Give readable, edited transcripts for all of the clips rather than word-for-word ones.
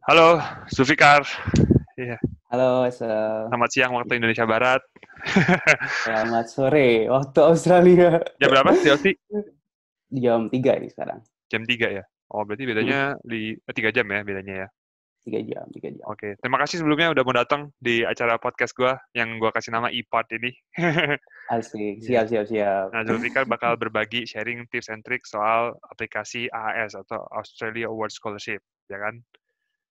Halo, Zulfikar. Iya, Halo, selamat siang waktu Indonesia Barat. selamat sore waktu Australia. Jam berapa di Aussie? Jam 3 ini sekarang. Jam 3 ya? Oh, berarti Mm, bedanya 3 jam ya bedanya ya? 3 jam, 3 jam. Oke, terima kasih sebelumnya udah mau datang di acara podcast gue yang gue kasih nama iPod ini. Asik, Iya. siap, siap, siap. Nah, Zulfikar bakal berbagi sharing tips and tricks soal aplikasi AAS atau Australia Award Scholarship, ya kan?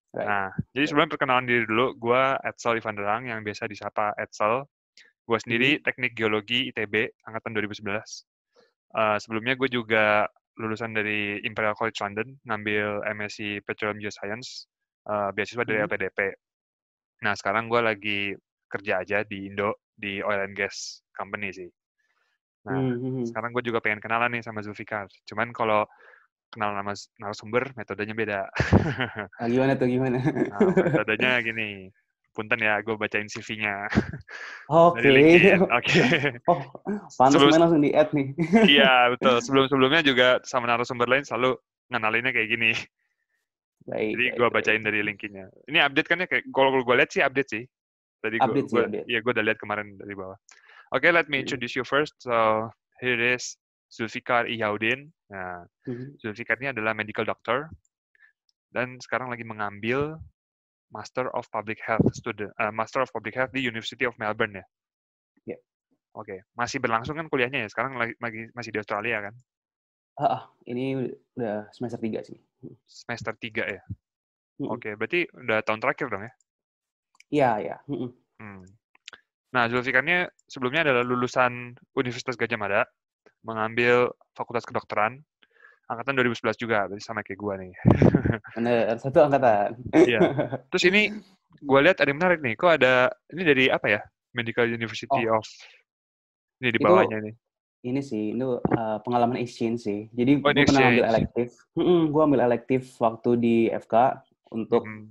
Right. Nah, jadi sebelum perkenalan diri dulu, gue Edsel Ivan Derang yang biasa disapa Edsel. Gue Mhm. sendiri teknik geologi ITB angkatan 2011. Sebelumnya gue juga lulusan dari Imperial College London, ngambil MSc Petroleum Geoscience, beasiswa dari Mhm. LPDP. Nah, sekarang gue lagi kerja aja di Indo, di oil and gas company sih. Nah, Mhm. sekarang gue juga pengen kenalan nih sama Zulfikar. Cuman kalau kenal nama narasumber, metodenya beda. Ah, gimana tuh, gimana? Nah, metodenya gini. Punten ya, gue bacain CV-nya dari Oke. LinkedIn. Oke. Oh, pantas Sebelum main langsung di-add nih. Iya, betul. Sebelum-sebelumnya juga sama narasumber lain selalu ngenalinnya kayak gini. Baik, Jadi baik, gue baik. bacain dari LinkedIn-nya. Ini update kan ya, kayak kalau gue lihat sih update sih. Tadi Update sih, update. ya gue udah lihat kemarin dari bawah. Okay, let me Mhm. introduce you first. So here it is, Zulfikar Iyaudin. Nah, Mhm. Zulfikar ini adalah medical doctor dan sekarang lagi mengambil Master of Public Health di University of Melbourne ya. Ya. Oke, masih berlangsung kan kuliahnya ya? Sekarang lagi masih di Australia kan? Ini udah semester 3 sih. Semester 3 ya. Mhm. Oke, berarti udah tahun terakhir dong ya? Iya, iya. Mhm. Hmm. Nah, Zulfikarnya sebelumnya adalah lulusan Universitas Gadjah Mada, mengambil Fakultas Kedokteran, angkatan 2011 juga, berarti sama kayak gua nih. Bener, satu angkatan. Iya. Terus ini gua lihat ada yang menarik nih. Kok ada ini dari apa ya? Medical University Oh, of ini di itu bawahnya nih. ini sih, itu pengalaman exchange sih. Jadi Oh, ini gue pernah ngambil exchange. elektif. Gue ambil elektif waktu di FK untuk Mhm.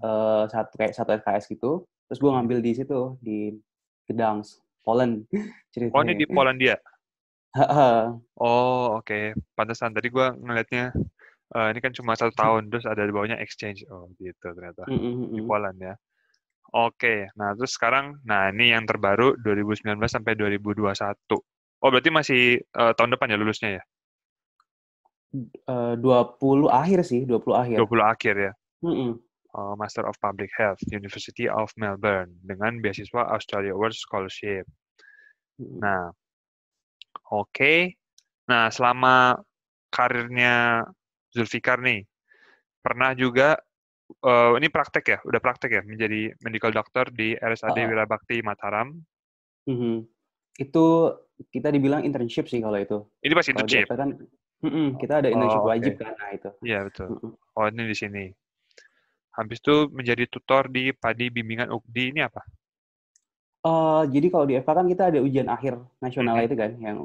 satu SKS gitu. Terus gue Mhm. ngambil di situ di Gdansk, Poland Oh, ini ceritanya. di Polandia. Heeh. Oh, oke. Pantesan tadi gua ngelihatnya ini kan cuma 1 tahun, terus ada di bawahnya exchange. Oh, gitu ternyata. Di Poland ya. Oke, nah terus sekarang, nah ini yang terbaru 2019 sampai 2021. Oh, berarti masih tahun depan ya lulusnya ya? 20 akhir sih, 20 akhir. 20 akhir ya? Mm-mm. Master of Public Health, University of Melbourne, dengan beasiswa Australia Award Scholarship. Mm-mm. Nah, oke. Nah, selama karirnya Zulfikar nih, pernah juga, ini praktek ya? Udah praktek ya? Menjadi medical doctor di RSAD Heeh. Wirabakti Mataram. Mhm. Itu kita dibilang internship sih kalau itu. Ini pas Kalau di internship? FK kan, kita ada internship Oh, oke. wajib kan, nah itu. Iya, betul. Mm-mm. Oh, ini di sini. Habis itu menjadi tutor di Padi Bimbingan Ukdi ini apa? Jadi kalau di FK kan kita ada ujian akhir nasional Mhm, itu kan, yang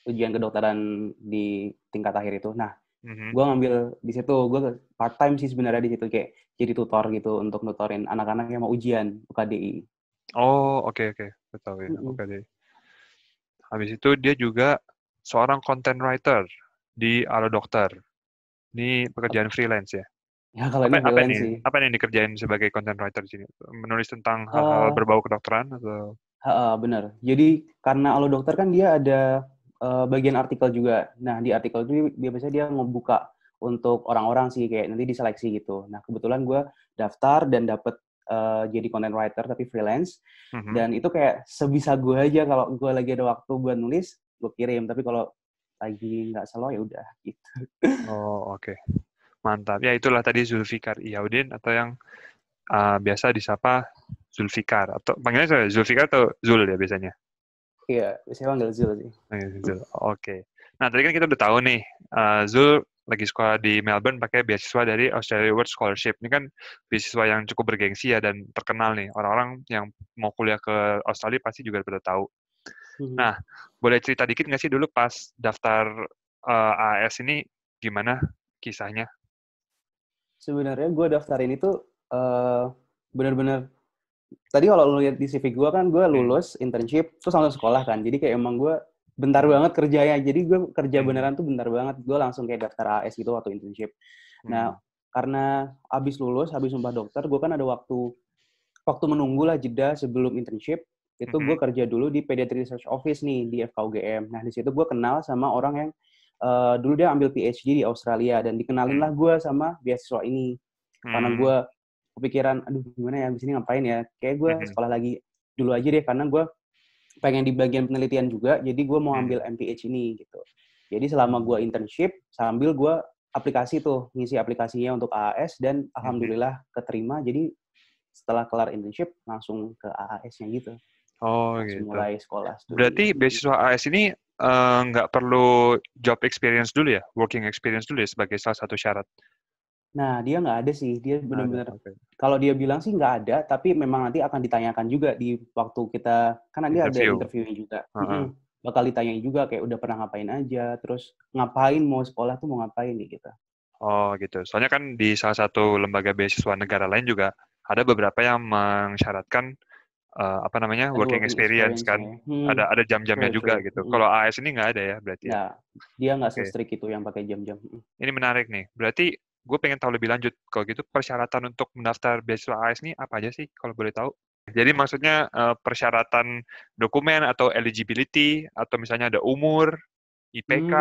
ujian kedokteran di tingkat akhir itu. Nah, mhm. gue ngambil di situ, gue part time sih sebenarnya di situ kayak jadi tutor gitu untuk nutorin anak-anak yang mau ujian UKDI. Oh, oke oke. Betul ya. Mm-mm. Oke deh. Habis itu dia juga seorang content writer di Halo Dokter. Ini pekerjaan freelance ya. Ya kalau Apa ini apa freelance nih? sih. Apa nih yang dikerjain sebagai content writer di sini? Menulis tentang hal-hal Eh, berbau kedokteran atau? Bener. Jadi karena Halo Dokter kan dia ada bagian artikel juga. Nah di artikel itu dia biasanya dia ngebuka untuk orang-orang sih kayak nanti diseleksi gitu. Nah kebetulan gue daftar dan dapet jadi content writer tapi freelance. Mhm. Dan itu kayak sebisa gue aja kalau gue lagi ada waktu buat nulis gue kirim. Tapi kalau lagi nggak slow ya udah gitu. Oh, oke. Mantap. Ya itulah tadi Zulfikar Iyaudin atau yang biasa disapa Zulfikar atau panggilnya siapa? Zulfikar atau Zul ya biasanya? Iya, saya panggil Zul sih. Zul. Oke. Nah, tadi kan kita udah tahu nih, Zul lagi sekolah di Melbourne pakai beasiswa dari Australia Award Scholarship. Ini kan beasiswa yang cukup bergengsi ya dan terkenal nih. Orang-orang yang mau kuliah ke Australia pasti juga pada tahu. Mhm. Nah, boleh cerita dikit nggak sih dulu pas daftar AAS ini gimana kisahnya? Sebenarnya gue daftarin itu benar-benar tadi kalau lu lihat di CV gue kan gue Hmm. lulus internship terus langsung sekolah kan jadi kayak emang gue bentar Hmm. banget kerjanya jadi gue kerja Hmm. beneran tuh bentar banget gue langsung kayak daftar AS gitu waktu internship. Hmm. Nah karena habis sumpah dokter, gue kan ada waktu menunggu lah jeda sebelum internship, itu gue kerja dulu di Pediatric Research Office nih, di FKUGM. Nah, di situ gue kenal sama orang yang dulu dia ambil PhD di Australia, dan dikenalin lah gue sama beasiswa ini. Karena gue kepikiran, aduh gimana ya, abis ini ngapain ya, kayak gue sekolah lagi dulu aja deh, karena gue pengen di bagian penelitian juga, jadi gue mau ambil MPH ini gitu. Jadi selama gue internship, sambil gue aplikasi tuh, ngisi aplikasinya untuk AAS, dan alhamdulillah keterima, jadi setelah kelar internship, langsung ke AAS-nya gitu. Oh, langsung gitu. Mulai sekolah studi. Berarti beasiswa AAS ini nggak perlu job experience dulu ya? Working experience dulu ya sebagai salah satu syarat? Nah, dia nggak ada sih. Dia benar-benar, kalau dia bilang sih nggak ada, tapi memang nanti akan ditanyakan juga di waktu kita, kan nanti ada interviewnya juga. Bakal ditanyain juga, kayak udah pernah ngapain aja, terus ngapain, mau sekolah tuh mau ngapain gitu. Oh gitu. Soalnya kan di salah satu lembaga beasiswa negara lain juga ada beberapa yang mensyaratkan working experience kan. Ya. Ada jam-jamnya juga gitu. Kalau AS ini nggak ada ya berarti ya? Nah, dia nggak se-strict itu yang pakai jam-jam. Ini menarik nih. Berarti gue pengen tahu lebih lanjut. Kalau gitu persyaratan untuk mendaftar beasiswa AS ini apa aja sih kalau boleh tahu? Jadi maksudnya persyaratan dokumen atau eligibility, atau misalnya ada umur, IPK,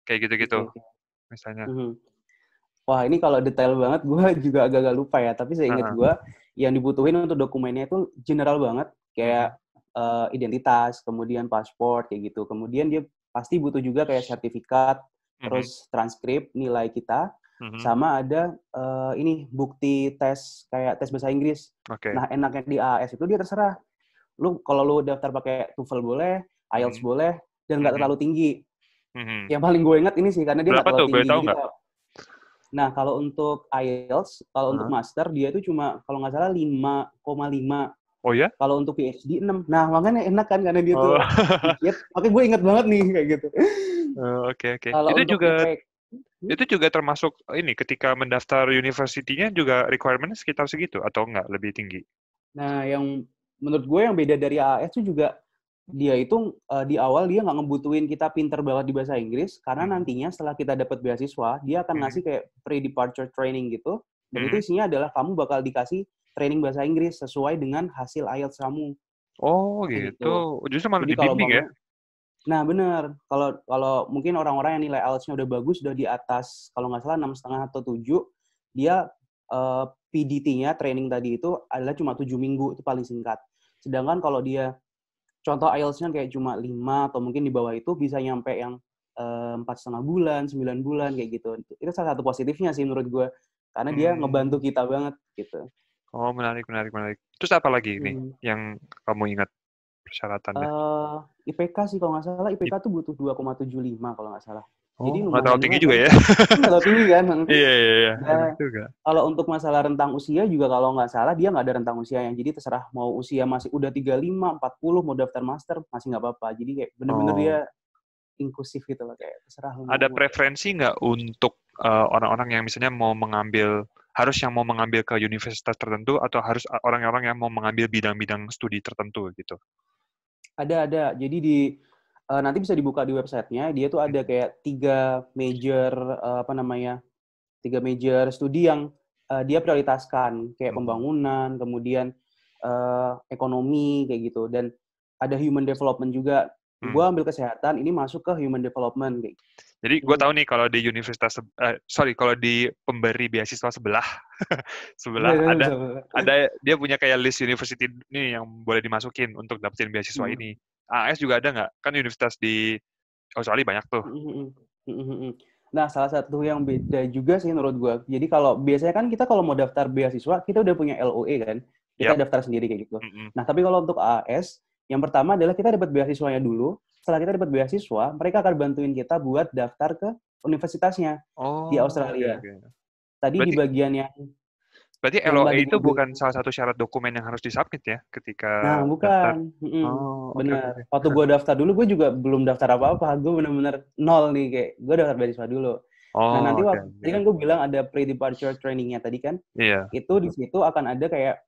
kayak gitu-gitu misalnya. Wah, ini kalau detail banget gue juga agak-agak lupa ya. Tapi saya ingat gue, yang dibutuhin untuk dokumennya itu general banget. Kayak identitas, kemudian paspor, kayak gitu. Kemudian dia pasti butuh juga kayak sertifikat, terus transkrip, nilai kita, sama ada ini bukti tes, kayak tes bahasa Inggris. Nah, enaknya di AAS itu dia terserah. Kalau lu daftar pakai TOEFL boleh, IELTS boleh, dan nggak terlalu tinggi. Yang paling gue ingat ini sih, karena dia nggak terlalu tinggi. Jadi nah, kalau untuk IELTS, kalau untuk master, dia itu cuma, kalau nggak salah 5,5. Oh ya? Kalau untuk PhD 6. Nah, makanya enak kan, karena dia tuh dikit. Makanya gue ingat banget nih, kayak gitu. Oke. Itu juga termasuk ini, ketika mendaftar university-nya juga requirement sekitar segitu, atau enggak, lebih tinggi? Nah, yang menurut gue yang beda dari AAS itu juga, dia itu di awal dia nggak ngebutuhin kita pinter banget di bahasa Inggris, karena nantinya setelah kita dapat beasiswa, dia akan ngasih kayak pre-departure training gitu, dan itu isinya adalah kamu bakal dikasih training bahasa Inggris sesuai dengan hasil IELTS kamu. Oh gitu. Justru malah dibimbing ya? Nah benar, kalau mungkin orang-orang yang nilai IELTS-nya udah bagus, udah di atas, kalau nggak salah 6,5 atau 7, dia PDT-nya, training tadi itu adalah cuma 7 minggu, itu paling singkat. Sedangkan kalau dia contoh IELTS-nya kayak cuma 5 atau mungkin di bawah itu bisa nyampe yang 4,5 bulan, 9 bulan, kayak gitu. Itu salah satu positifnya sih menurut gue. Karena dia ngebantu kita banget gitu. Oh, menarik. Terus apa lagi nih yang kamu ingat persyaratannya? IPK sih kalau nggak salah, IPK tuh butuh 2,75 kalau nggak salah. Jadi nggak terlalu tinggi juga ya? Nggak terlalu tinggi kan? Iya. Kalau untuk masalah rentang usia juga kalau nggak salah dia nggak ada rentang usia yang, jadi terserah mau usia masih udah 35, 40 mau daftar master masih nggak apa-apa. Jadi kayak bener-bener dia inklusif gitu loh, kayak terserah. Ada preferensi nggak untuk orang-orang yang misalnya mau mengambil ke universitas tertentu, atau harus orang-orang yang mau mengambil bidang-bidang studi tertentu gitu? Ada. Jadi nanti bisa dibuka di websitenya. Dia tuh ada kayak 3 major studi yang dia prioritaskan, kayak pembangunan, kemudian ekonomi kayak gitu, dan ada human development juga. Gue ambil kesehatan, ini masuk ke human development kayak gitu. Jadi gue tahu nih kalau di kalau di pemberi beasiswa sebelah ada dia punya kayak list university nih yang boleh dimasukin untuk dapetin beasiswa ini. AS juga ada nggak? Kan universitas di Australia banyak tuh. Nah, salah satu yang beda juga sih menurut gue. Jadi kalau biasanya kan kita kalau mau daftar beasiswa, kita udah punya LOE kan. Kita daftar sendiri kayak gitu. Nah, tapi kalau untuk AS, yang pertama adalah kita dapat beasiswanya dulu. Setelah kita dapat beasiswa, mereka akan bantuin kita buat daftar ke universitasnya di Australia. Tadi di bagian yang... Berarti LOE itu bukan salah satu syarat dokumen yang harus disubmit ya ketika Nah, bukan. Benar. Waktu gue daftar dulu, gue juga belum daftar apa-apa. Gue benar-benar nol nih, kayak gue daftar beasiswa dulu. Nah, nanti tadi kan gue bilang ada pre-departure training-nya tadi kan. Iya. Itu di situ akan ada kayak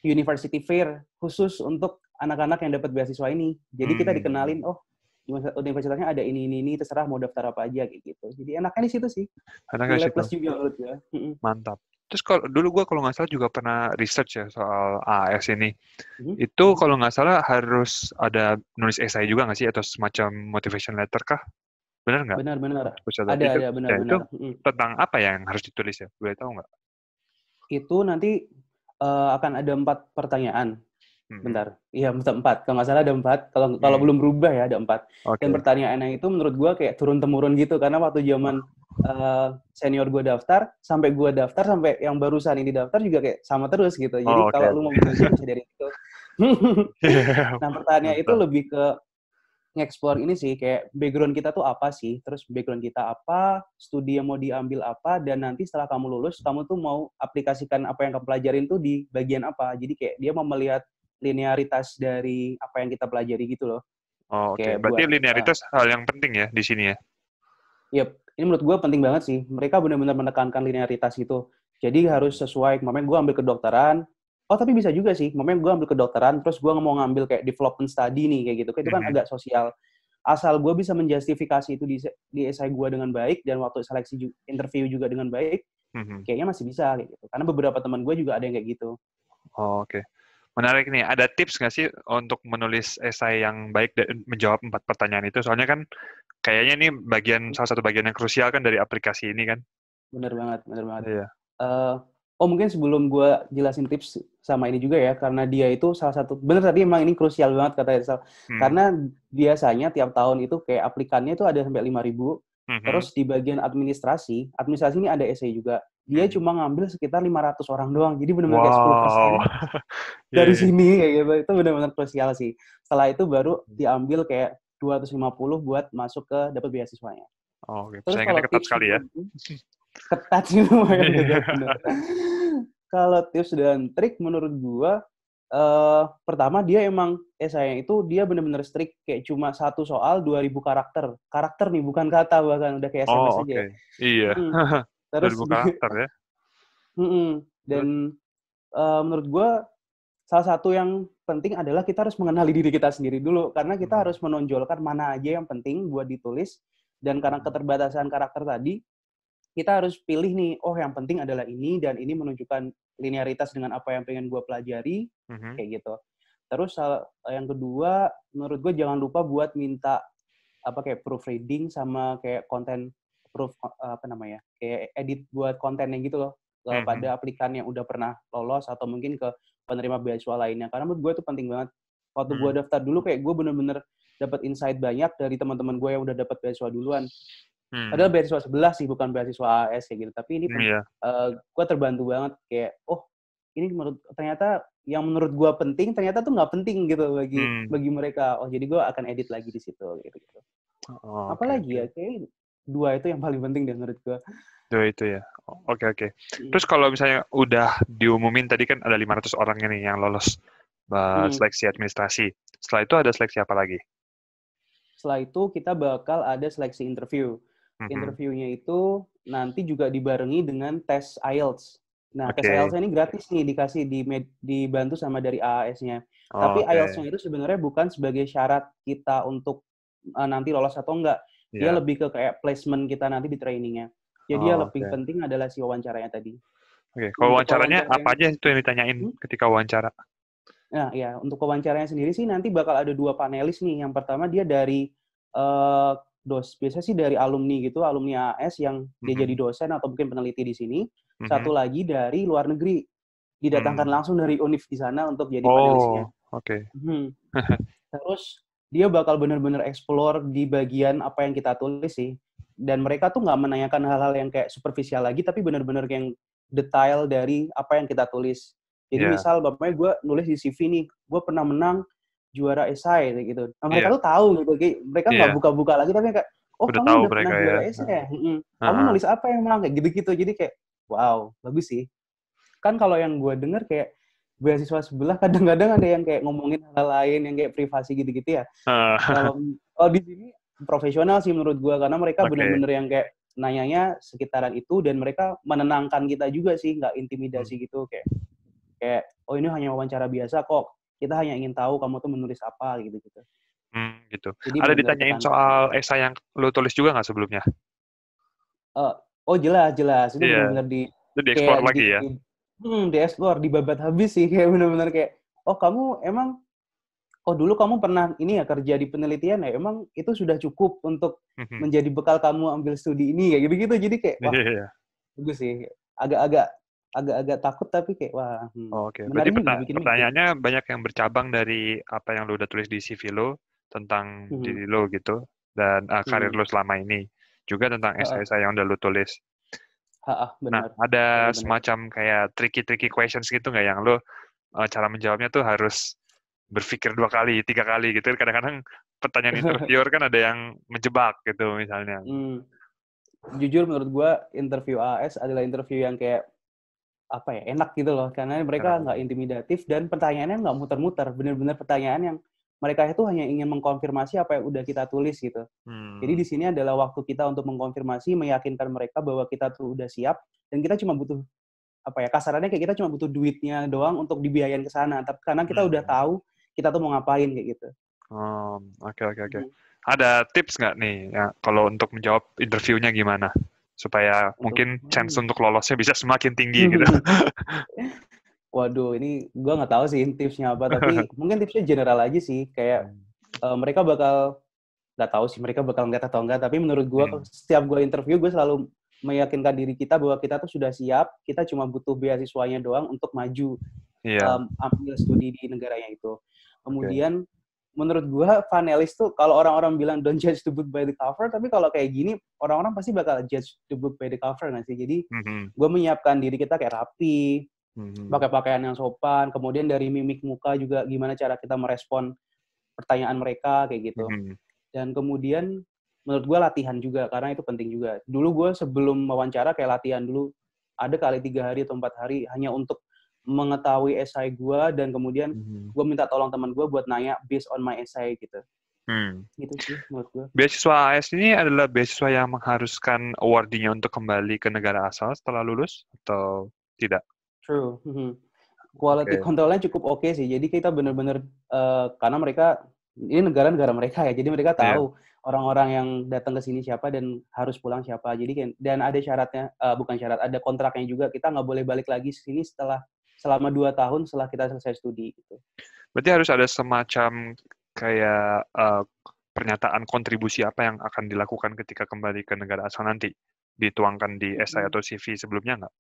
university fair khusus untuk anak-anak yang dapat beasiswa ini. Jadi kita dikenalin, oh universitasnya ada ini, terserah mau daftar apa aja kayak gitu. Jadi enaknya di situ sih. Enaknya Nilai situ. plus juga menurut gue. Mantap. Terus dulu gue kalau nggak salah juga pernah research ya soal AAS ini. Itu kalau nggak salah harus ada nulis esai juga nggak sih atau semacam motivation letter kah? Benar nggak? Benar. Ada, benar. itu tentang apa yang harus ditulis ya? Boleh tahu nggak? Itu nanti akan ada 4 pertanyaan. Bentar. Iya, 4. Kalau nggak salah ada 4. Kalau belum berubah ya ada 4. Okay. Dan pertanyaannya itu menurut gue kayak turun-temurun gitu. Karena waktu zaman senior gue daftar, sampai gue daftar, sampai yang barusan ini daftar juga kayak sama terus gitu. Jadi kalau lu mau belajar bisa dari itu. Nah, pertanyaan itu lebih ke nge-explore ini sih, kayak background kita tuh apa sih, terus background kita apa, studi yang mau diambil apa, dan nanti setelah kamu lulus, kamu tuh mau aplikasikan apa yang kamu pelajarin tuh di bagian apa. Jadi kayak dia mau melihat linearitas dari apa yang kita pelajari gitu loh. Oh, oke. Berarti linearitas hal yang penting ya di sini ya? Yep. Ini menurut gue penting banget sih. Mereka benar-benar menekankan linearitas gitu. Jadi harus sesuai, kemarin gue ambil kedokteran, tapi bisa juga sih. Kemarin gue ambil kedokteran, terus gue mau ngambil kayak development study nih, kayak gitu. Itu kan agak sosial. Asal gue bisa menjustifikasi itu di esai gue dengan baik, dan waktu seleksi interview juga dengan baik, kayaknya masih bisa kayak gitu. Karena beberapa teman gue juga ada yang kayak gitu. Oh, oke. Menarik nih. Ada tips nggak sih untuk menulis esai yang baik dan menjawab 4 pertanyaan itu? Soalnya kan kayaknya ini salah satu bagian yang krusial kan dari aplikasi ini kan? Bener banget. Iya. Mungkin sebelum gue jelasin tips sama ini juga ya, karena dia itu salah satu, bener tadi emang ini krusial banget kata Rizal. Karena biasanya tiap tahun itu kayak aplikannya itu ada sampai 5.000, terus di bagian administrasi ini ada essay juga. Dia cuma ngambil sekitar 500 orang doang, jadi benar-benar kayak 10% dari sini kayak gitu. Itu benar-benar krusial sih. Setelah itu baru diambil kayak 250 buat masuk ke dapat beasiswanya. Oh, okay. Terus kalau ketat sekali ya. Ketat sih lumayan gitu. Kalau tips dan trik menurut gua, pertama dia emang esainya itu dia benar-benar strict, kayak cuma 1 soal 2.000 karakter. Karakter nih, bukan kata, bahkan udah kayak SMS aja. Iya. Terus 2.000 karakter ya. Dan menurut gua salah satu yang penting adalah kita harus mengenali diri kita sendiri dulu, karena kita harus menonjolkan mana aja yang penting buat ditulis, dan karena keterbatasan karakter tadi, kita harus pilih nih, yang penting adalah ini, dan ini menunjukkan linearitas dengan apa yang pengen gue pelajari, kayak gitu. Terus yang kedua, menurut gue jangan lupa buat minta kayak proofreading sama kayak konten kayak edit buat kontennya gitu loh, pada aplikan yang udah pernah lolos atau mungkin ke penerima beasiswa lainnya. Karena menurut gue itu penting banget. Waktu gue daftar dulu kayak gue bener-bener dapat insight banyak dari teman-teman gue yang udah dapat beasiswa duluan. Padahal beasiswa sebelah sih, bukan beasiswa AS kayak gitu. Tapi ini gue terbantu banget kayak, ini ternyata yang menurut gue penting ternyata tuh nggak penting gitu bagi mereka. Jadi gue akan edit lagi di situ gitu. Apalagi ya, kayak 2 itu yang paling penting deh menurut gue. 2 itu ya. Oke. Terus kalau misalnya udah diumumin tadi kan ada 500 orang nih yang lolos seleksi administrasi. Setelah itu ada seleksi apa lagi? Setelah itu kita bakal ada seleksi interview. Interviewnya itu nanti juga dibarengi dengan tes IELTS. Nah, tes IELTS ini gratis nih, dibantu sama dari AAS-nya. Tapi IELTS-nya itu sebenarnya bukan sebagai syarat kita untuk nanti lolos atau enggak. Dia lebih ke kayak placement kita nanti di trainingnya. Jadi yang lebih penting adalah si wawancaranya tadi. Kalau wawancaranya apa aja itu yang ditanyain ketika wawancara? Nah, ya, untuk wawancaranya sendiri sih nanti bakal ada 2 panelis nih. Yang pertama dia dari biasanya sih dari alumni gitu, alumni AS yang dia jadi dosen atau mungkin peneliti di sini. Satu lagi dari luar negeri, didatangkan langsung dari univ di sana untuk jadi panelisnya. Terus dia bakal benar-benar explore di bagian apa yang kita tulis sih. Dan mereka tuh nggak menanyakan hal-hal yang kayak superficial lagi, tapi benar-benar yang detail dari apa yang kita tulis. Jadi misal, bapaknya gue nulis di CV nih, gue pernah menang juara esai gitu. Nah, mereka tuh tahu gitu, mereka nggak buka-buka lagi, tapi kayak, kamu udah pernah juara esai ya? Kamu nulis apa yang menang kayak gitu-gitu. Jadi kayak, wow, bagus sih. Kan kalau yang gue denger kayak beasiswa sebelah kadang-kadang ada yang kayak ngomongin hal lain yang kayak privasi gitu-gitu ya. Kalau di sini profesional sih menurut gue, karena mereka bener-bener yang kayak nanyanya sekitaran itu, dan mereka menenangkan kita juga sih, nggak intimidasi gitu, kayak ini hanya wawancara biasa kok, kita hanya ingin tahu kamu tuh menulis apa gitu-gitu. Gitu. Jadi Ada benar-benar ditanyain ketanam. soal esai yang lo tulis juga nggak sebelumnya? Oh jelas itu Iya, benar-benar itu dieksplor kayak lagi ya? dieksplor, dibabat habis sih, kayak benar-benar kayak, oh kamu emang, oh dulu kamu pernah ini ya kerja di penelitian ya, emang itu sudah cukup untuk menjadi bekal kamu ambil studi ini kayak gitu-gitu, jadi kayak wah Iya. bagus sih, agak-agak takut tapi kayak wah Oke, berarti menarik juga, bikin mikir. pertanyaannya banyak yang bercabang dari apa yang lo udah tulis di CV lo tentang Mhm, diri lo gitu dan karir mhm. lo selama ini, juga tentang Heeh, esai-esai yang udah lo tulis. heeh, Nah, benar, ada benar-benar. semacam kayak tricky questions gitu nggak yang lo cara menjawabnya tuh harus berpikir 2 kali, 3 kali gitu. Kadang-kadang pertanyaan interviewer kan ada yang menjebak gitu misalnya. Hmm, jujur menurut gue interview AS adalah interview yang kayak apa ya, enak gitu loh, karena mereka nggak Enak. intimidatif dan pertanyaannya nggak muter-muter, bener-bener pertanyaan yang mereka itu hanya ingin mengkonfirmasi apa yang udah kita tulis gitu. Jadi di sini adalah waktu kita untuk mengkonfirmasi, meyakinkan mereka bahwa kita tuh udah siap dan kita cuma butuh apa ya, kasarannya kayak kita cuma butuh duitnya doang untuk dibiayain ke sana. Tapi karena kita udah Hmm. tahu kita tuh mau ngapain kayak gitu. Oke. Ada tips nggak nih ya, kalau untuk menjawab interviewnya gimana? Supaya Untuk mungkin chance untuk lolosnya bisa semakin tinggi gitu. waduh, ini gue nggak tahu sih tipsnya apa, tapi mungkin tipsnya general aja sih, kayak mereka bakal nggak tahu sih mereka bakal ngeliat atau enggak, tapi menurut gue setiap gue interview gue selalu meyakinkan diri kita bahwa kita tuh sudah siap, kita cuma butuh beasiswanya doang untuk maju Iya. ambil studi di negaranya itu. Oke. Kemudian menurut gue panelis tuh kalau orang-orang bilang don't judge the book by the cover, tapi kalau kayak gini orang-orang pasti bakal judge the book by the cover nggak sih? Jadi gue menyiapkan diri kita kayak rapi, pakai pakaian yang sopan, kemudian dari mimik muka juga gimana cara kita merespon pertanyaan mereka kayak gitu. Dan kemudian menurut gue latihan juga, karena itu penting juga. Dulu gue sebelum wawancara kayak latihan dulu, ada kali 3 hari atau 4 hari hanya untuk mengetahui esai gue, dan kemudian gue minta tolong teman gue buat nanya based on my essay gitu. Gitu sih menurut gue. Beasiswa AS ini adalah beasiswa yang mengharuskan awardee-nya untuk kembali ke negara asal setelah lulus atau tidak? True. Quality Oke. control-nya cukup oke sih. Jadi kita benar-benar karena mereka ini negara-negara mereka ya. Jadi mereka Iya. tahu orang-orang yang datang ke sini siapa dan harus pulang siapa. Jadi dan ada syaratnya, bukan syarat, ada kontraknya juga. Kita nggak boleh balik lagi ke sini selama 2 tahun setelah kita selesai studi gitu. Berarti harus ada semacam kayak pernyataan kontribusi apa yang akan dilakukan ketika kembali ke negara asal nanti, dituangkan di essay atau CV sebelumnya nggak?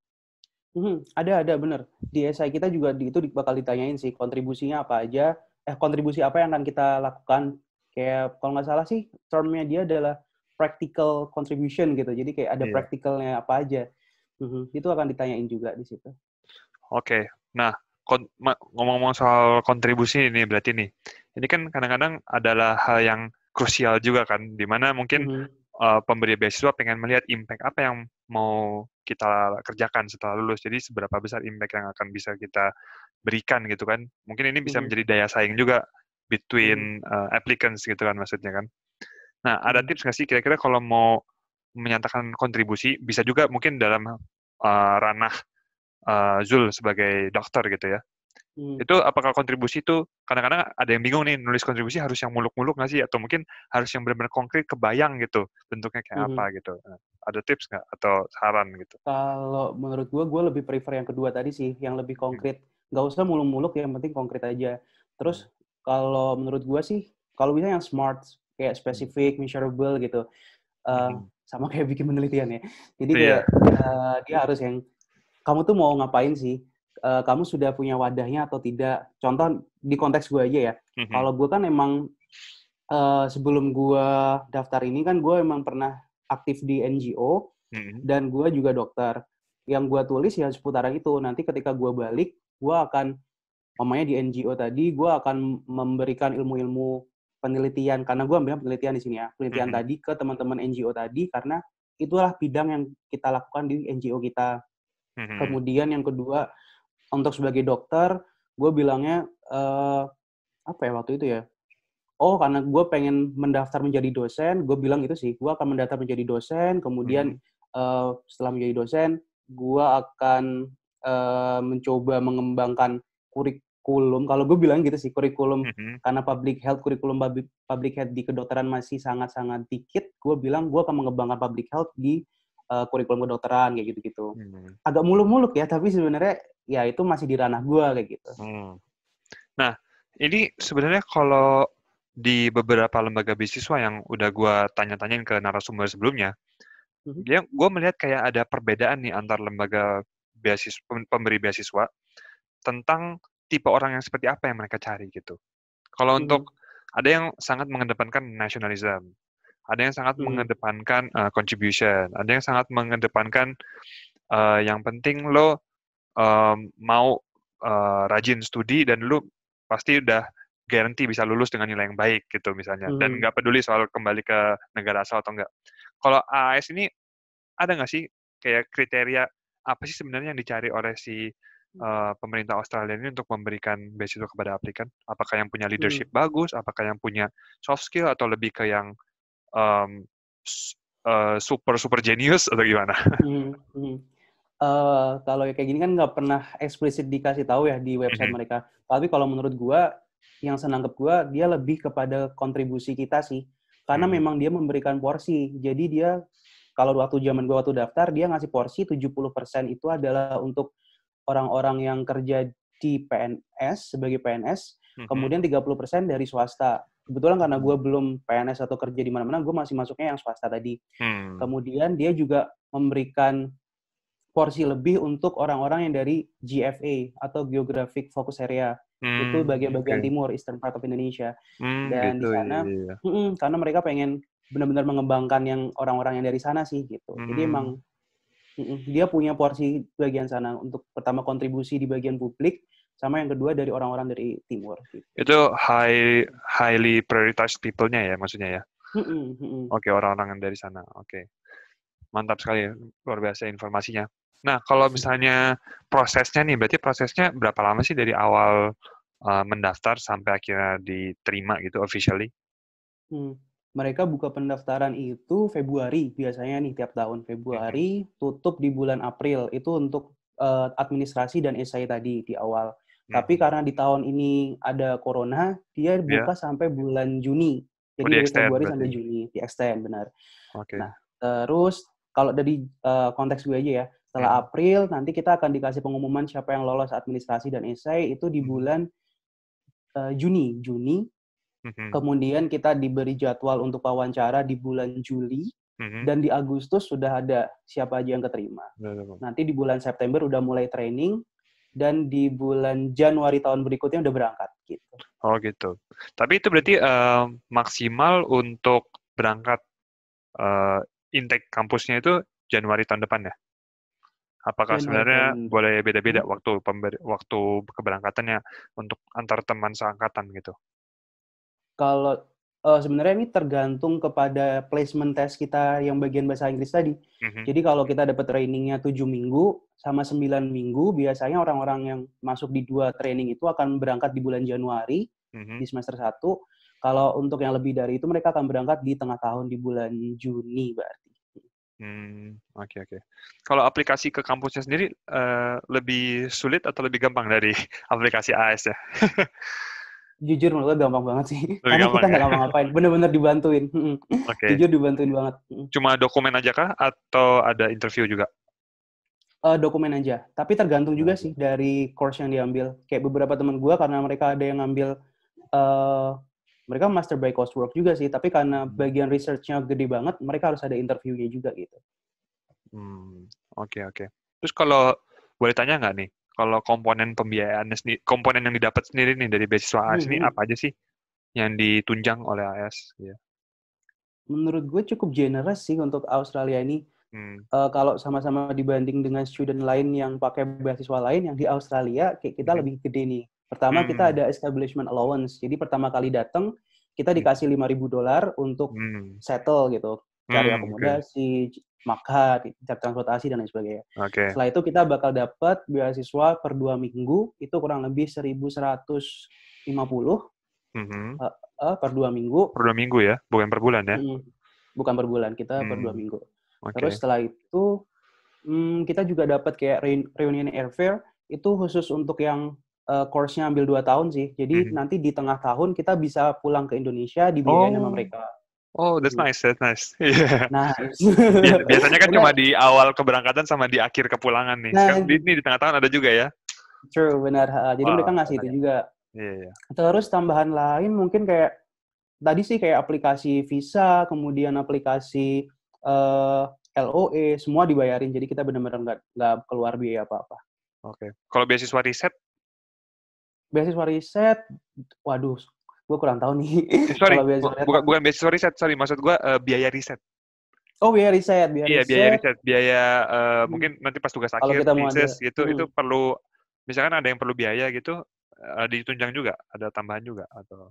Ada bener. Di esai kita juga itu bakal ditanyain sih kontribusinya apa aja, kontribusi apa yang akan kita lakukan. Kayak kalau nggak salah sih termnya dia adalah practical contribution gitu. Jadi kayak ada Iya. practicalnya apa aja. Itu akan ditanyain juga di situ. Oke. Nah, ngomong-ngomong soal kontribusi ini berarti nih, ini kan kadang-kadang adalah hal yang krusial juga kan, di mana mungkin pemberi beasiswa pengen melihat impact apa yang mau kita kerjakan setelah lulus. Jadi seberapa besar impact yang akan bisa kita berikan gitu kan. Mungkin ini bisa menjadi daya saing juga between applicants gitu kan maksudnya kan. Nah, ada tips nggak sih kira-kira kalau mau menyatakan kontribusi, bisa juga mungkin dalam ranah Zul sebagai dokter gitu ya. Itu apakah kontribusi itu kadang-kadang ada yang bingung nih, nulis kontribusi harus yang muluk-muluk nggak sih? Atau mungkin harus yang benar-benar konkret, kebayang gitu, bentuknya kayak apa gitu. Nah, ada tips nggak atau saran gitu? Kalau menurut gue lebih prefer yang kedua tadi sih, yang lebih konkret. Nggak usah muluk-muluk, yang penting konkret aja. Terus kalau menurut gue sih, kalau bisa yang smart, kayak specific, measurable gitu. Sama kayak bikin penelitian ya. Jadi kayak dia harus yang, kamu tuh mau ngapain sih? Kamu sudah punya wadahnya atau tidak? Contoh di konteks gue aja ya. Kalau gue kan emang sebelum gue daftar ini kan gue emang pernah aktif di NGO dan gue juga dokter. Yang gue tulis ya seputaran itu. Nanti ketika gue balik, gue akan, mamanya di NGO tadi, gue akan memberikan ilmu-ilmu penelitian, karena gue ambil penelitian di sini ya, penelitian tadi ke teman-teman NGO tadi, karena itulah bidang yang kita lakukan di NGO kita. Kemudian yang kedua, untuk sebagai dokter, gue bilangnya, apa ya waktu itu ya, karena gue pengen mendaftar menjadi dosen, gue bilang gitu sih, gue akan mendaftar menjadi dosen, kemudian setelah menjadi dosen, gue akan mencoba mengembangkan kurikulum, kalau gue bilang gitu sih, kurikulum karena kurikulum public health di kedokteran masih sangat-sangat dikit, gue bilang gue akan mengembangkan public health di kurikulum kedokteran kayak gitu-gitu. Agak muluk-muluk ya, tapi sebenarnya ya itu masih di ranah gue kayak gitu. Nah, ini sebenarnya kalau di beberapa lembaga beasiswa yang udah gue tanya-tanyain ke narasumber sebelumnya, gue melihat kayak ada perbedaan nih antar lembaga beasiswa, pemberi beasiswa tentang tipe orang yang seperti apa yang mereka cari gitu. Kalau untuk ada yang sangat mengedepankan nationalism, ada yang sangat mengedepankan contribution, ada yang sangat mengedepankan yang penting lo mau rajin studi dan lo pasti udah guarantee bisa lulus dengan nilai yang baik gitu misalnya, dan nggak peduli soal kembali ke negara asal atau enggak. Kalau AAS ini ada nggak sih kayak kriteria apa sih sebenarnya yang dicari oleh si pemerintah Australia ini untuk memberikan beasiswa kepada aplikan? Apakah yang punya leadership bagus? Apakah yang punya soft skill? Atau lebih ke yang super genius atau gimana? Kalau kayak gini kan nggak pernah eksplisit dikasih tahu ya di website mereka. Tapi kalau menurut gua, yang senangkep gua, dia lebih kepada kontribusi kita sih. Karena memang dia memberikan porsi. Jadi dia, kalau waktu zaman gua waktu daftar, dia ngasih porsi 70% itu adalah untuk orang-orang yang kerja di PNS, sebagai PNS, kemudian 30% dari swasta. Kebetulan karena gue belum PNS atau kerja di mana-mana, gue masih masuknya yang swasta tadi. Kemudian dia juga memberikan porsi lebih untuk orang-orang yang dari GFA atau Geographic Focus Area. Itu bagian-bagian timur, Eastern part of Indonesia. Dan gitu, di sana, iya. karena mereka pengen benar-benar mengembangkan yang orang-orang yang dari sana sih gitu. Jadi emang dia punya porsi bagian sana untuk pertama kontribusi di bagian publik, sama yang kedua dari orang-orang dari timur. Gitu. Itu highly prioritized people-nya ya maksudnya ya? Oke, orang-orang yang dari sana. Oke. Mantap sekali, luar biasa informasinya. Nah, kalau misalnya prosesnya nih, berarti prosesnya berapa lama sih dari awal mendaftar sampai akhirnya diterima gitu officially? Mereka buka pendaftaran itu Februari biasanya nih tiap tahun. Februari, tutup di bulan April. Itu untuk administrasi dan esai tadi di awal. Tapi karena di tahun ini ada corona, dia buka sampai bulan Juni. Jadi dari Februari sampai Juni, di extend, benar. Nah, terus kalau dari konteks gue aja ya, setelah April nanti kita akan dikasih pengumuman siapa yang lolos administrasi dan esai itu di bulan Juni. Kemudian kita diberi jadwal untuk wawancara di bulan Juli, dan di Agustus sudah ada siapa aja yang keterima. Nanti di bulan September udah mulai training, dan di bulan Januari tahun berikutnya udah berangkat. Gitu. Oh gitu. Tapi itu berarti maksimal untuk berangkat intake kampusnya itu Januari tahun depan ya? Apakah sebenarnya boleh beda-beda waktu keberangkatannya untuk antar teman seangkatan gitu? Kalau sebenarnya ini tergantung kepada placement test kita yang bagian bahasa Inggris tadi. Jadi kalau kita dapat trainingnya 7 minggu sama 9 minggu, biasanya orang-orang yang masuk di 2 training itu akan berangkat di bulan Januari, di semester 1. Kalau untuk yang lebih dari itu, mereka akan berangkat di tengah tahun di bulan Juni berarti. Oke. Kalau aplikasi ke kampusnya sendiri lebih sulit atau lebih gampang dari aplikasi AS ya? Jujur menurut gue gampang banget sih. Karena kita nggak ngapa-ngapain, bener-bener dibantuin. Jujur dibantuin banget. Cuma dokumen aja kah atau ada interview juga? Dokumen aja. Tapi tergantung juga sih dari course yang diambil. Kayak beberapa teman gue karena mereka ada yang ngambil mereka master by coursework juga sih. Tapi karena bagian research-nya gede banget, mereka harus ada interviewnya juga gitu. Oke. Terus kalau boleh tanya nggak nih, kalau komponen pembiayaannya sendiri, komponen yang didapat sendiri nih dari beasiswa AS ini apa aja sih yang ditunjang oleh AS? Ya. Menurut gue cukup generous sih untuk Australia ini. Kalau sama-sama dibanding dengan student lain yang pakai beasiswa lain, yang di Australia kayak kita lebih gede nih. Pertama kita ada establishment allowance. Jadi pertama kali datang kita dikasih $5,000 untuk settle gitu, cari akomodasi, makan, cari transportasi dan lain sebagainya. Setelah itu kita bakal dapat beasiswa per 2 minggu, itu kurang lebih 1.150 per 2 minggu. Per 2 minggu ya, bukan per bulan ya? Bukan per bulan, kita per 2 minggu. Terus setelah itu kita juga dapat kayak reunion airfare, itu khusus untuk yang course-nya ambil 2 tahun sih. Jadi nanti di tengah tahun kita bisa pulang ke Indonesia dibiayain sama mereka. Oh, that's nice, that's nice. Yeah. Nice. Biasanya kan cuma di awal keberangkatan sama di akhir kepulangan nih. Sekarang di tengah tahun ada juga ya? True, benar. Jadi mereka ngasih itu juga. Iya. Terus tambahan lain mungkin kayak tadi sih kayak aplikasi visa, kemudian aplikasi LOE, semua dibayarin. Jadi kita benar-benar nggak keluar biaya apa-apa. Oke. Kalau beasiswa riset? Beasiswa riset, waduh, gue kurang tahu nih. Sorry, bukan beasiswa riset, sorry, maksud gue biaya riset. Oh, biaya riset. Iya, biaya riset. Biaya mungkin nanti pas tugas akhir, thesis gitu, itu perlu, misalkan ada yang perlu biaya gitu, ditunjang juga, ada tambahan juga atau?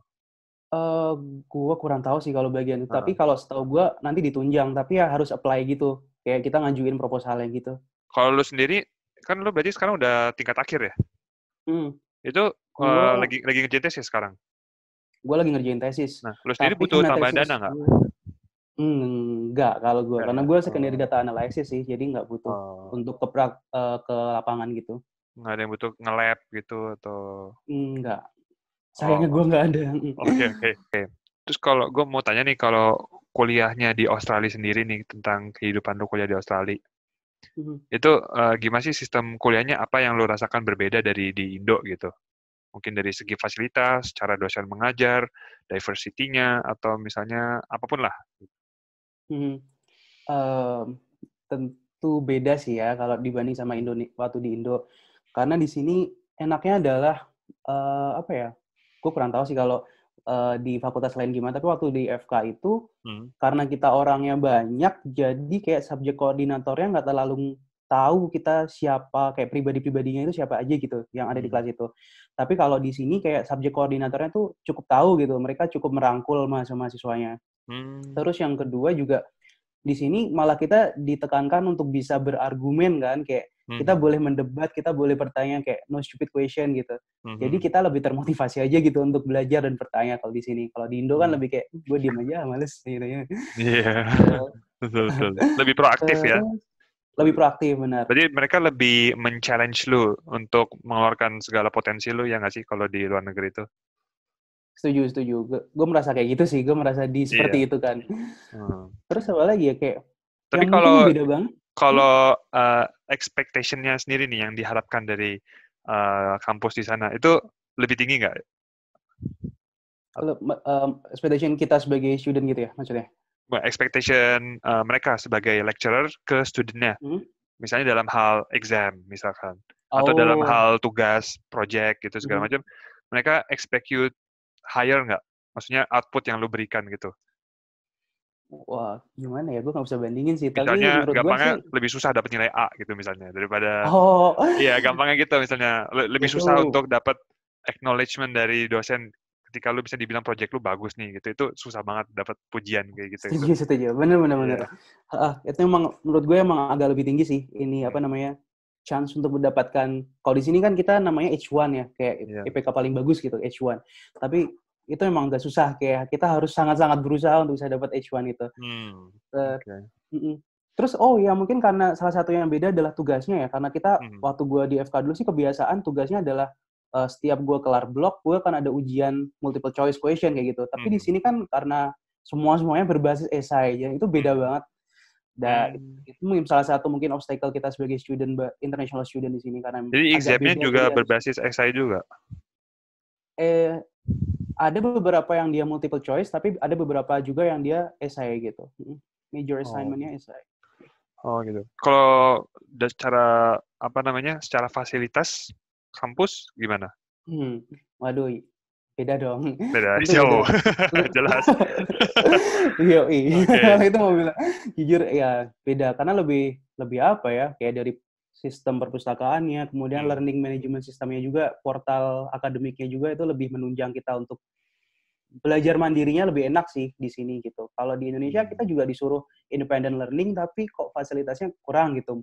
Gue kurang tahu sih kalau bagian itu. Tapi kalau setahu gue nanti ditunjang, tapi ya harus apply gitu. Kayak kita ngajuin proposalnya gitu. Kalau lu sendiri, kan lu berarti sekarang udah tingkat akhir ya? Itu lagi ngerjain tesis sekarang? Gue lagi ngerjain tesis. Nah, lu sendiri butuh tambahan dana nggak? Enggak kalau gue, karena gue secondary data analysis sih, jadi nggak butuh untuk ke lapangan gitu. Nggak ada yang butuh nge-lab gitu atau? Enggak. Sayangnya gue nggak ada. Oke. Terus kalau gue mau tanya nih, kalau kuliahnya di Australia sendiri nih, tentang kehidupan lu kuliah di Australia, itu gimana sih sistem kuliahnya, apa yang lu rasakan berbeda dari di Indo gitu? Mungkin dari segi fasilitas, cara dosen mengajar, diversity-nya, atau misalnya apapun lah. Tentu beda sih ya kalau dibanding sama waktu di Indo. Karena di sini enaknya adalah apa ya? Gue kurang tahu sih kalau di fakultas lain gimana. Tapi waktu di FK itu karena kita orangnya banyak, jadi kayak subjek koordinatornya nggak terlalu tahu kita siapa, kayak pribadi-pribadinya itu siapa aja gitu yang ada di kelas itu. Tapi kalau di sini kayak subjek koordinatornya tuh cukup tahu gitu. Mereka cukup merangkul mahasiswanya. Terus yang kedua juga di sini malah kita ditekankan untuk bisa berargumen kan, kayak kita boleh mendebat, kita boleh bertanya kayak no stupid question gitu. Jadi kita lebih termotivasi aja gitu untuk belajar dan bertanya kalau di sini. Kalau di Indo kan lebih kayak gue diem aja, males gitu ya. Iya, betul. Lebih proaktif ya. Lebih proaktif, benar. Berarti mereka lebih men-challenge lu untuk mengeluarkan segala potensi lu, ya nggak sih kalau di luar negeri itu? Setuju. Gue merasa kayak gitu sih. Gue merasa seperti itu kan. Terus apa lagi ya kayak? Tapi yang kalau beda banget. Kalau expectation-nya sendiri nih yang diharapkan dari kampus di sana itu lebih tinggi nggak? Expectation kita sebagai student gitu ya maksudnya? Expectation mereka sebagai lecturer ke student-nya. Misalnya dalam hal exam misalkan. Atau dalam hal tugas, project gitu segala macam. Mereka expect you higher nggak? Maksudnya output yang lu berikan gitu. Wah, gimana ya? Gue nggak bisa bandingin sih. Misalnya tapi gampangnya lebih susah dapat nilai A gitu misalnya. Daripada, iya gampangnya gitu misalnya. Lebih susah untuk dapat acknowledgement dari dosen ketika lu bisa dibilang project lu bagus nih gitu. Itu susah banget dapat pujian kayak gitu. Setuju. Bener. Itu emang menurut gue emang agak lebih tinggi sih. Ini apa namanya? Chance untuk mendapatkan, kalau di sini kan kita namanya H1 ya, kayak IPK paling bagus gitu, H1. Tapi itu emang agak susah, kayak kita harus sangat-sangat berusaha untuk bisa dapat H1 itu. Terus mungkin karena salah satu yang beda adalah tugasnya ya, karena kita waktu gue di FK dulu sih kebiasaan tugasnya adalah setiap gue kelar blok, gue kan ada ujian multiple choice question kayak gitu. Tapi di sini kan karena semuanya berbasis esai, jadi itu beda banget. Dan itu salah satu mungkin obstacle kita sebagai international student di sini karena jadi exam-nya juga berbasis esai juga. Ada beberapa yang dia multiple choice, tapi ada beberapa juga yang dia esai gitu. Major assignment-nya esai. Oh gitu. Kalau secara secara fasilitas kampus gimana? Waduh, beda dong. Beda, jauh. Jelas. Itu mau bilang jujur ya beda karena lebih apa ya, kayak dari sistem perpustakaannya, kemudian learning management sistemnya juga, portal akademiknya juga itu lebih menunjang kita untuk belajar mandirinya lebih enak sih di sini gitu. Kalau di Indonesia kita juga disuruh independent learning tapi kok fasilitasnya kurang gitu.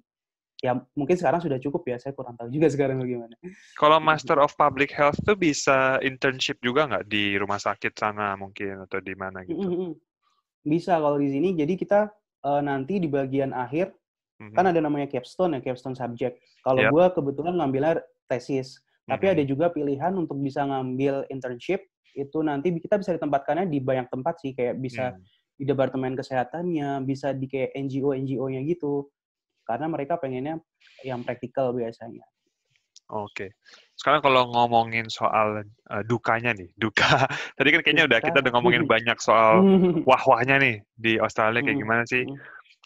Ya mungkin sekarang sudah cukup ya, saya kurang tahu juga sekarang bagaimana. Kalau Master of Public Health tuh bisa internship juga nggak di rumah sakit sana mungkin atau di mana gitu? Bisa kalau di sini. Jadi kita nanti di bagian akhir kan ada namanya capstone ya, capstone subject. Kalau gue kebetulan ngambilnya tesis. Tapi ada juga pilihan untuk bisa ngambil internship, itu nanti kita bisa ditempatkannya di banyak tempat sih, kayak bisa di departemen kesehatannya, bisa di kayak NGO-nya gitu. Karena mereka pengennya yang praktikal biasanya. Oke. Sekarang kalau ngomongin soal dukanya nih, duka. Tadi kan kayaknya kita udah ngomongin banyak soal wah-wahnya nih di Australia kayak gimana sih.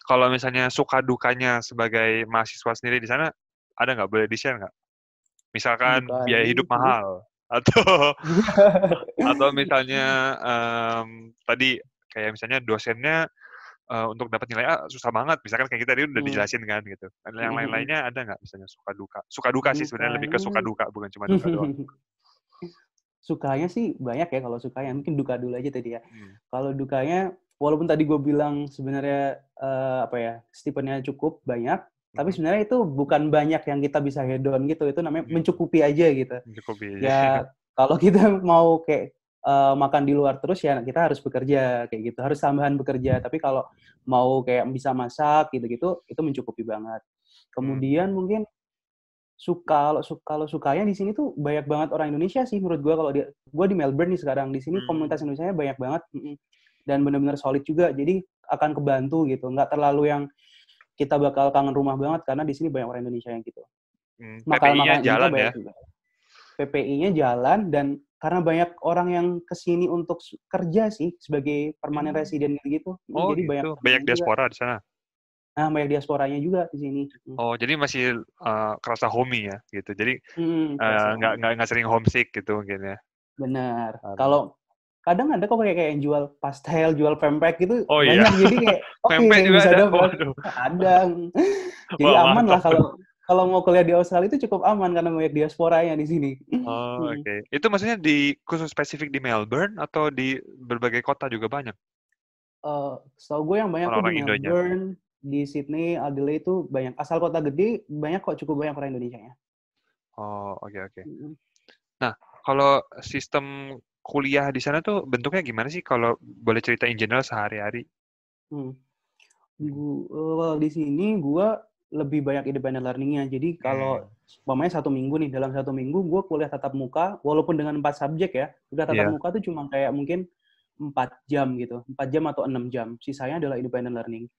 Kalau misalnya suka dukanya sebagai mahasiswa sendiri di sana, ada nggak? Boleh di-share nggak? Misalkan biaya hidup mahal, atau misalnya tadi kayak misalnya dosennya untuk dapat nilai A susah banget, misalkan kayak kita tadi udah dijelasin kan gitu. Yang lain-lainnya ada nggak misalnya suka duka? Suka duka sih sebenarnya, lebih ke suka duka, bukan cuma duka doang. Sukanya sih banyak ya kalau sukanya, mungkin duka dulu aja tadi ya. Kalau dukanya, walaupun tadi gue bilang sebenarnya stipendnya cukup banyak, tapi sebenarnya itu bukan banyak yang kita bisa hedon gitu, itu namanya mencukupi aja gitu. Mencukupi aja. Ya kalau kita mau kayak makan di luar terus ya kita harus bekerja kayak gitu, harus tambahan bekerja. Tapi kalau mau kayak bisa masak gitu-gitu, itu mencukupi banget. Kemudian mungkin kalau sukanya di sini tuh banyak banget orang Indonesia sih menurut gue. Kalau gue di Melbourne nih sekarang, di sini komunitas Indonesia banyak banget dan benar-benar solid juga. Jadi akan kebantu gitu, nggak terlalu yang kita bakal kangen rumah banget karena di sini banyak orang Indonesia yang gitu. PPI-nya jalan ya? PPI-nya jalan, dan karena banyak orang yang kesini untuk kerja sih sebagai permanent resident gitu. Oh, jadi gitu. Banyak diaspora di sana. Nah, banyak diasporanya juga di sini. Oh, jadi masih kerasa homey ya gitu. Jadi nggak sering homesick gitu mungkin ya. Benar. Kalau kadang ada kok kayak yang jual pastel, jual pempek gitu, banyak. Iya. Jadi kayak pempek juga bisa ada. Ada. Jadi aman lah kalau mau kuliah di Australia itu cukup aman karena banyak diasporanya di sini. Oh, oke. Itu maksudnya khusus spesifik di Melbourne atau di berbagai kota juga banyak? Setahu gue yang banyak tuh di Melbourne, di Sydney, Adelaide itu banyak. Asal kota gede banyak kok, cukup banyak orang Indonesianya. Oh, oke. Nah, kalau sistem kuliah di sana tuh bentuknya gimana sih? Kalau boleh cerita in general sehari-hari? Di sini gue lebih banyak independent learning-nya. Jadi kalau umpamanya 1 minggu nih, dalam 1 minggu gue kuliah tatap muka, walaupun dengan 4 subjek ya, kuliah tatap muka tuh cuma kayak mungkin 4 jam gitu, 4 jam atau 6 jam. Sisanya adalah independent learning.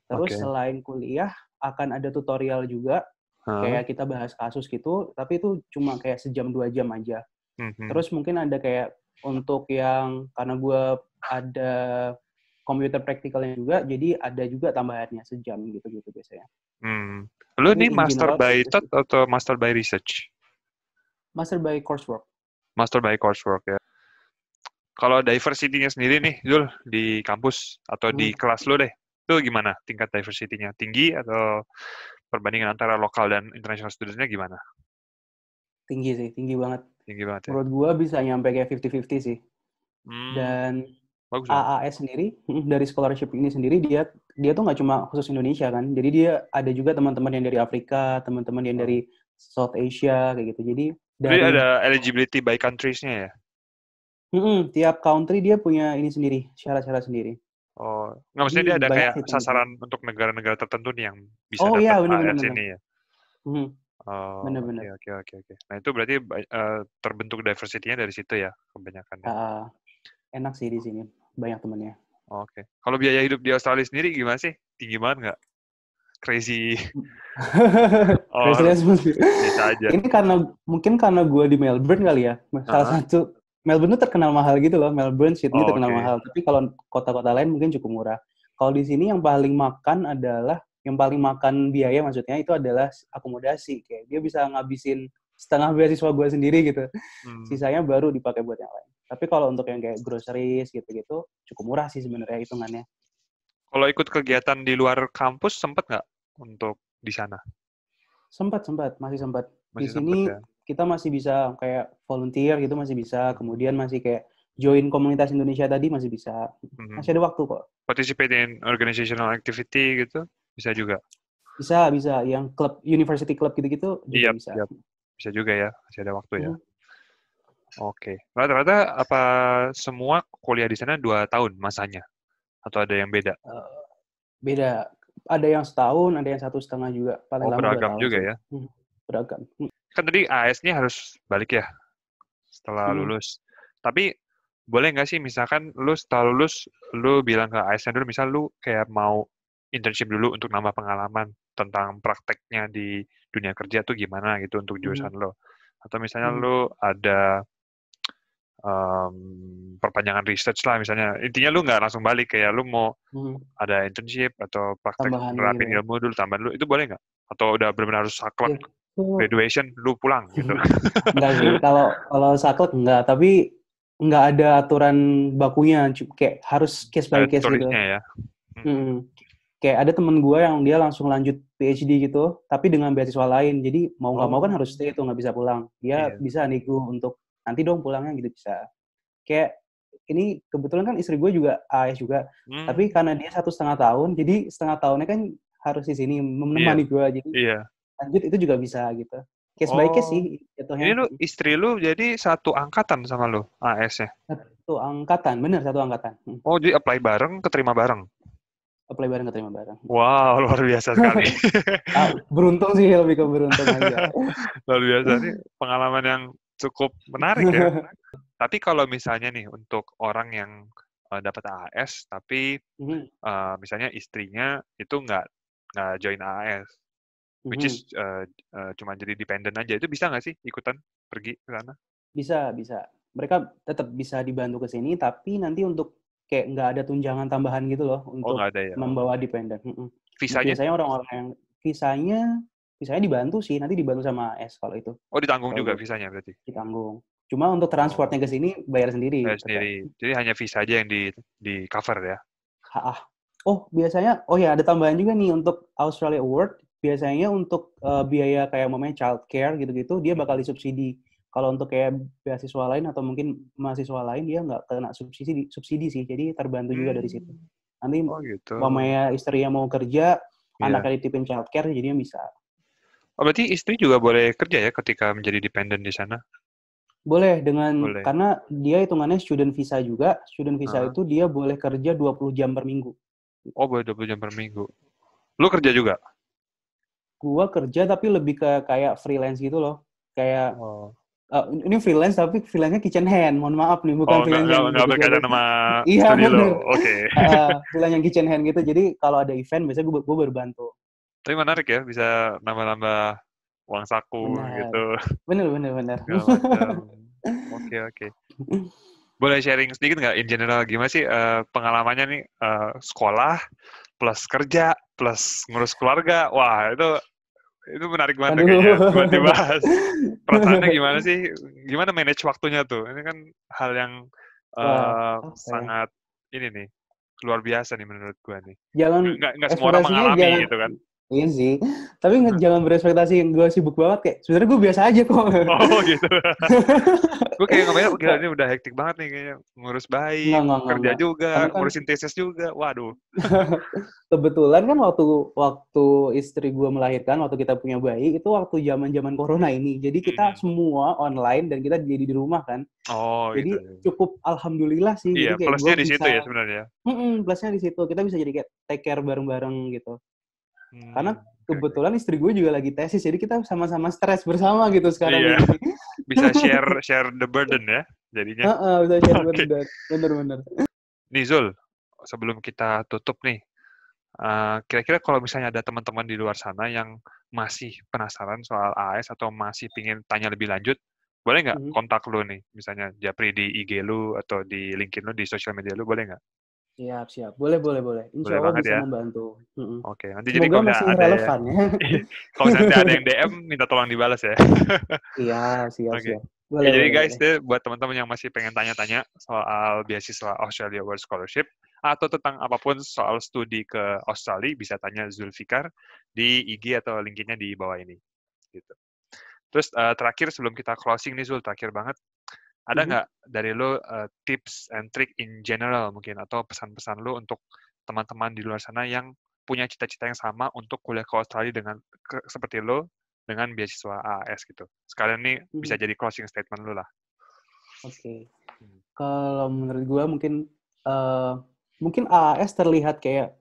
Terus selain kuliah, akan ada tutorial juga, kayak kita bahas kasus gitu, tapi itu cuma kayak sejam 2 jam aja. Terus mungkin ada kayak untuk yang, karena gue ada komputer praktikalnya juga, jadi ada juga tambahannya sejam gitu-gitu biasanya. Lu nih master by thought atau master by research? Master by coursework. Master by coursework ya. Kalau diversity-nya sendiri nih, Zul, di kampus atau di kelas lu deh, itu gimana tingkat diversity-nya? Tinggi atau perbandingan antara lokal dan international students-nya gimana? Tinggi sih, tinggi banget. Tinggi banget ya? Menurut gua bisa nyampe kayak 50-50 sih. Dan bagus, AAS sendiri, dari scholarship ini sendiri, dia tuh nggak cuma khusus Indonesia kan. Jadi dia ada juga teman-teman yang dari Afrika, teman-teman yang dari South Asia, kayak gitu. Jadi ada eligibility by countries-nya ya? Tiap country dia punya ini sendiri, syarat-syarat sendiri. Oh, nggak, maksudnya dia ada kayak sasaran untuk negara-negara tertentu nih yang bisa dapat AAS ini ya? Oh, benar-benar. Oke. Nah, itu berarti terbentuk diversity-nya dari situ ya, kebanyakan. Enak sih di sini, banyak temennya. Oke. Kalau biaya hidup di Australia sendiri gimana sih? Tinggi banget nggak? Crazy. Bisa aja. Ini mungkin karena gue di Melbourne kali ya. Salah satu, Melbourne tuh terkenal mahal gitu loh. Melbourne, Sydney terkenal mahal. Tapi kalau kota-kota lain mungkin cukup murah. Kalau di sini yang paling makan biaya maksudnya itu adalah akomodasi. Kayak dia bisa ngabisin setengah beasiswa gue sendiri gitu. Sisanya baru dipakai buat yang lain. Tapi kalau untuk yang kayak groceries gitu-gitu, cukup murah sih sebenarnya hitungannya. Kalau ikut kegiatan di luar kampus, sempat nggak untuk di sana? Sempat, masih sempat. Di sini kita masih bisa kayak volunteer gitu, masih bisa. Kemudian masih kayak join komunitas Indonesia tadi masih bisa. Masih ada waktu kok. Participate in organizational activity gitu, bisa juga? Bisa. Yang klub, university club gitu-gitu juga bisa. Bisa juga ya, masih ada waktu ya. Oke. Rata-rata apa semua kuliah di sana 2 tahun masanya? Atau ada yang beda? Beda. Ada yang setahun, ada yang 1,5 juga. Paling lama 2 tahun beragam juga sih. Ya? Beragam. kan tadi AS-nya harus balik ya setelah lulus. Tapi boleh nggak sih misalkan lu setelah lulus, lu bilang ke AS-nya dulu, misal lu kayak mau internship dulu untuk nambah pengalaman tentang prakteknya di dunia kerja tuh gimana gitu untuk jurusan lo. Atau misalnya lu ada perpanjangan research lah misalnya. Intinya lu nggak langsung balik, kayak lu mau ada internship atau praktek nerapin gitu, ilmu dulu, tambahan dulu, itu boleh nggak? Atau udah benar-benar harus saklek graduation, lu pulang gitu? Enggak sih, kalau saklek enggak, tapi nggak ada aturan bakunya, kayak harus case by case gitu. Ya. Kayak ada temen gue yang dia langsung lanjut PhD gitu, tapi dengan beasiswa lain, jadi mau nggak mau kan harus stay itu, nggak bisa pulang. Dia bisa nego untuk nanti dong pulangnya gitu, bisa. Kayak ini kebetulan kan istri gue juga AS juga, tapi karena dia 1,5 tahun, jadi setengah tahunnya kan harus di sini menemani gue, jadi lanjut itu juga bisa gitu. Case by case sih. Ini lu, istri lu jadi satu angkatan sama lu AS-nya? Satu angkatan, bener, satu angkatan. Oh, jadi apply bareng, keterima bareng? Apply bareng, keterima bareng. Wow, luar biasa sekali. Beruntung sih, lebih ke beruntung aja. Luar biasa, ini pengalaman yang cukup menarik ya. Tapi kalau misalnya nih, untuk orang yang dapat AS, tapi misalnya istrinya itu nggak join AS, which is cuma jadi dependent aja, itu bisa nggak sih ikutan pergi ke sana? Bisa. Mereka tetap bisa dibantu ke sini, tapi nanti untuk kayak nggak ada tunjangan tambahan gitu loh untuk membawa dependent. Visanya? Biasanya orang-orang yang visanya dibantu sih, nanti dibantu sama AS kalau itu. Oh, ditanggung juga visanya berarti? Ditanggung. Cuma untuk transportnya ke sini bayar sendiri. Bayar sendiri. Jadi hanya visa aja yang di cover ya? Oh, biasanya, ada tambahan juga nih untuk Australia Award. Biasanya untuk biaya kayak child care gitu-gitu, dia bakal disubsidi. Kalau untuk kayak beasiswa lain atau mungkin mahasiswa lain, dia nggak kena subsidi sih. Jadi terbantu juga dari situ. Nanti mamanya istrinya mau kerja, anaknya ditipin child care, jadinya bisa. Oh, berarti istri juga boleh kerja ya ketika menjadi dependent di sana? Boleh, karena dia hitungannya student visa juga. Student visa itu dia boleh kerja 20 jam per minggu. Oh, boleh 20 jam per minggu. Lu kerja juga? Gua kerja tapi lebih ke kayak freelance gitu loh. Kayak ini freelance tapi freelance-nya kitchen hand. Mohon maaf nih, bukan freelance yang nggak berkaitan sama iya, studi lo. Oke. Freelance yang kitchen hand gitu. Jadi kalau ada event biasanya gue berbantu. Tapi menarik ya, bisa nambah-nambah uang saku gitu. Bener. Oke. Boleh sharing sedikit nggak in general gimana sih pengalamannya nih sekolah plus kerja plus ngurus keluarga? Wah, itu menarik banget kayaknya buat dibahas. Perasaannya gimana sih? Gimana manage waktunya tuh? Ini kan hal yang sangat ini nih, luar biasa nih menurut gua nih. Nggak semua orang mengalami gitu kan. Iya sih, tapi jangan berespektasi yang gue sibuk banget, kayak sebenarnya gue biasa aja kok. Oh gitu. Gue kayak ngebayang, gila ini udah hektik banget nih kayaknya, ngurus bayi, kerja juga, ngurusin tesis juga, waduh. Kebetulan kan waktu istri gue melahirkan, waktu kita punya bayi, itu waktu zaman corona ini, jadi kita semua online dan kita jadi di rumah kan. Oh jadi gitu. Cukup alhamdulillah sih. Iya, jadi kayak plusnya di situ ya sebenarnya. Plusnya di situ, kita bisa jadi kayak take care bareng-bareng gitu. Karena kebetulan istri gue juga lagi tesis, jadi kita sama-sama stres bersama gitu sekarang. Iya. Bisa share the burden ya, jadinya. Bisa share burden, bener-bener. Nih Zul, sebelum kita tutup nih, kira-kira kalau misalnya ada teman-teman di luar sana yang masih penasaran soal AS atau masih pingin tanya lebih lanjut, boleh nggak kontak lu nih, misalnya Japri di IG lu atau di LinkedIn lu, di sosial media lu, boleh nggak? Siap. Boleh. Insya Allah bisa membantu. Oke, nanti semoga jadi masih relevan ya. Kalau nanti ada yang DM, minta tolong dibalas ya. Iya, siap. Boleh, jadi guys, buat teman-teman yang masih pengen tanya-tanya soal beasiswa Australia World Scholarship, atau tentang apapun soal studi ke Australia, bisa tanya Zulfikar di IG atau LinkedIn-nya di bawah ini. Gitu. Terus terakhir, sebelum kita closing nih Zul, terakhir banget, ada nggak dari lo tips and trick in general mungkin, atau pesan-pesan lo untuk teman-teman di luar sana yang punya cita-cita yang sama untuk kuliah ke Australia seperti lo dengan beasiswa AS gitu. Sekalian nih bisa jadi closing statement lo lah. Oke. Kalau menurut gue mungkin AS terlihat kayak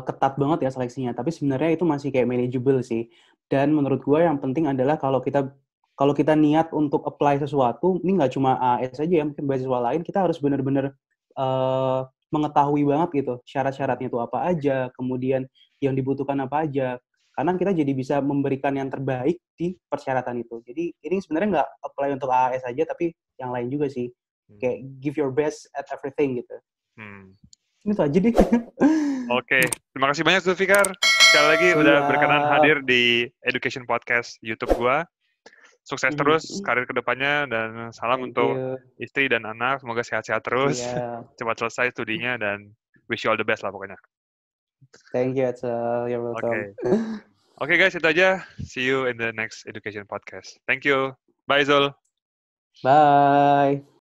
ketat banget ya seleksinya, tapi sebenarnya itu masih kayak manageable sih. Dan menurut gue yang penting adalah kalau kita kalau kita niat untuk apply sesuatu, ini nggak cuma AS aja ya, mungkin beasiswa lain, kita harus benar-benar mengetahui banget gitu syarat-syaratnya itu apa aja, kemudian yang dibutuhkan apa aja. Karena kita jadi bisa memberikan yang terbaik di persyaratan itu. Jadi ini sebenarnya nggak apply untuk AAS aja, tapi yang lain juga sih. Kayak give your best at everything gitu. Itu aja deh. Oke, terima kasih banyak Zulfikar. Sekali lagi udah berkenan hadir di Education Podcast YouTube gua. Sukses terus karir kedepannya dan salam untuk istri dan anak. Semoga sehat-sehat terus, cepat selesai studinya dan wish you all the best lah pokoknya. Thank you, Edsel. You're welcome. Oke guys, itu aja. See you in the next Education Podcast. Thank you. Bye Zul. Bye.